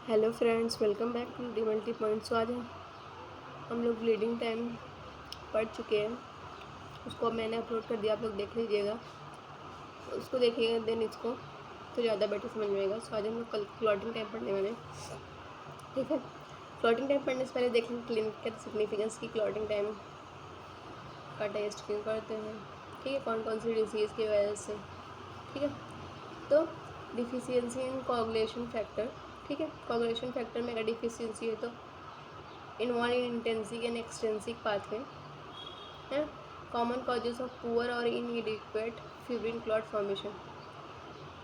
Hello friends, welcome back to the multi point. So आज हम लोग ब्लीडिंग टाइम पढ़ चुके हैं। उसको मैंने अपलोड कर दिया, आप लोग देख लीजिएगा, उसको देखिएगा, देन इसको तो ज़्यादा बेटर समझ में आएगा। सो आज हम लोग कल क्लॉटिंग टाइम पढ़ने वाले हैं, ठीक है। क्लॉटिंग टाइम पढ़ने से पहले देखें क्लिनिकल सिग्निफिकेंस की क्लॉटिंग टाइम का टेस्ट क्यों करते हैं, ठीक है, कौन कौन सी डिजीज़ की वजह से, ठीक है। तो डिफिशियंसी इन कोagulation फैक्टर, ठीक है। कोagulation फैक्टर में अगर डिफिशियंसी है तो involve in intrinsic and extrinsic pathway है। कॉमन कॉजेज ऑफ पुअर और इनएडिक्वेट फिब्रिन क्लॉट फॉर्मेशन।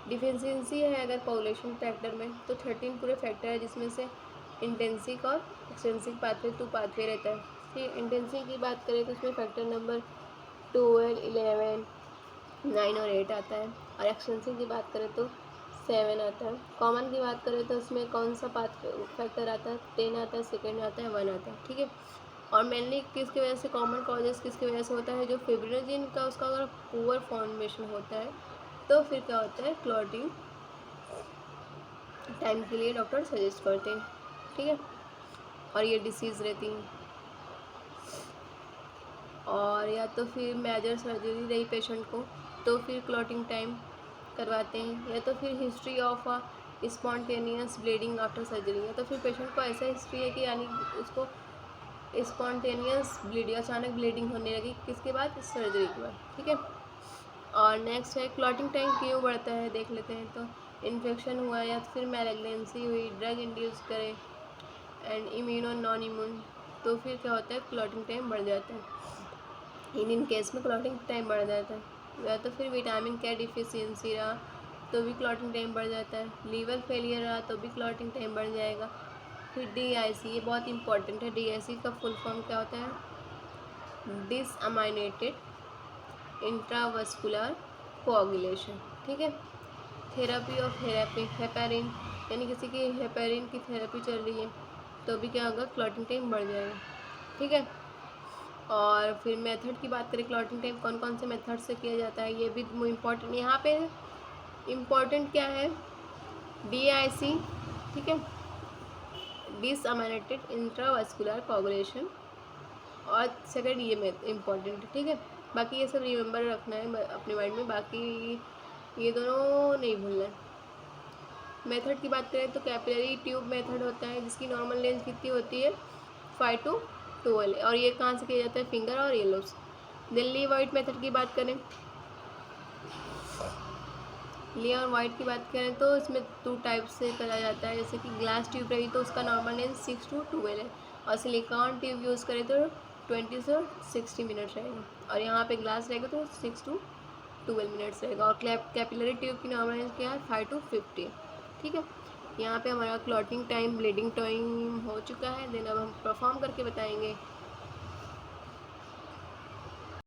डिफिशियंसी है अगर कोagulation फैक्टर में तो 13 पूरे फैक्टर है, जिसमें से इंटेंसिक और एक्सटेंसिक पाथवे 2 पाथवे रहता है। ठीक, इंटेंसिक की बात करें तो उसमें फैक्टर नंबर 12, 11, 9 और 8 आता है, और एक्सटेंसिव की बात करें तो 7 आता है। कॉमन की बात करें तो उसमें कौन सा पाथ फैक्टर आता है, 10 आता है, सेकेंड आता है, 1 आता है, ठीक है। और मेनली किसकी वजह से, कॉमन कॉजेस किसकी वजह से होता है, जो फिब्रिनोजेन का उसका अगर पुअर फॉर्मेशन होता है तो फिर क्या होता है, क्लॉटिंग टाइम के लिए डॉक्टर सजेस्ट करते हैं, ठीक है। और ये डिसीज़ रहती है, और या तो फिर मेजर सर्जरी रही पेशेंट को तो फिर क्लॉटिंग टाइम करवाते हैं, या तो फिर history of a spontaneous bleeding after surgery, या तो फिर पेशेंट को ऐसा हिस्ट्री है कि यानी उसको स्पॉन्टेनियस ब्लीडिंग, अचानक ब्लीडिंग होने लगी, किसके बाद, सर्जरी के बाद, ठीक है। और नेक्स्ट है क्लॉटिंग टाइम क्यों बढ़ता है, देख लेते हैं। तो इन्फेक्शन हुआ, या फिर मैलेग्नेंसी हुई, ड्रग इंड्यूस करे एंड इम्यूनो नॉन इम्यून, तो फिर क्या होता है, क्लॉटिंग टाइम बढ़ जाता है। इन केस में क्लॉटिंग टाइम बढ़ जाता है। या तो फिर विटामिन के डिफिशियंसी रहा तो भी क्लॉटिंग टाइम बढ़ जाता है। लीवर फेलियर रहा तो भी क्लॉटिंग टाइम बढ़ जाएगा। फिर DIC, ये बहुत इंपॉर्टेंट है। DIC का फुल फॉर्म क्या होता है, डिसअमाइनेटेड इंट्रावस्कुलर कोagulation, ठीक है। थेरेपी ऑफ हेपेरिन, यानी किसी की हेपेरिन की थेरेपी चल रही है तो भी क्या होगा, क्लॉटिंग टाइम बढ़ जाएगा, ठीक है। और फिर मेथड की बात करें, क्लॉटिंग टाइम कौन कौन से मेथड से किया जाता है, ये भी इम्पॉर्टेंट, यहाँ पे इम्पॉर्टेंट क्या है, DIC, ठीक है, डिसअमाइनेटेड इंट्रावास्कुलर कोagulation, और सेकंड ये में इम्पॉर्टेंट, ठीक है। बाकी ये सब रिमेंबर रखना है अपने माइंड में, बाकी ये दोनों नहीं भूलना है। मेथड की बात करें तो कैपिलरी ट्यूब मेथड होता है, जिसकी नॉर्मल लेंथ कितनी होती है, 5 to 12, और ये कहाँ से किया जाता है, फिंगर और येलोस। दिल्ली वाइट मेथड की बात करें, ली और वाइट की बात करें तो इसमें 2 टाइप से करा जाता है। जैसे कि ग्लास ट्यूब रही तो उसका नॉर्मल लेंथ 6 to 12 है, और सिलिकॉन ट्यूब यूज़ करें तो 20 से 60 मिनट्स रहेगा, और यहाँ पे ग्लास रहेगा तो 6 to 12 मिनट्स रहेगा। और कैपिलरी ट्यूब की नॉर्मल लेंथ क्या है, 5 to 50, ठीक है। यहाँ पे हमारा क्लॉटिंग टाइम, ब्लीडिंग टाइम हो चुका है। देन अब हम परफॉर्म करके बताएंगे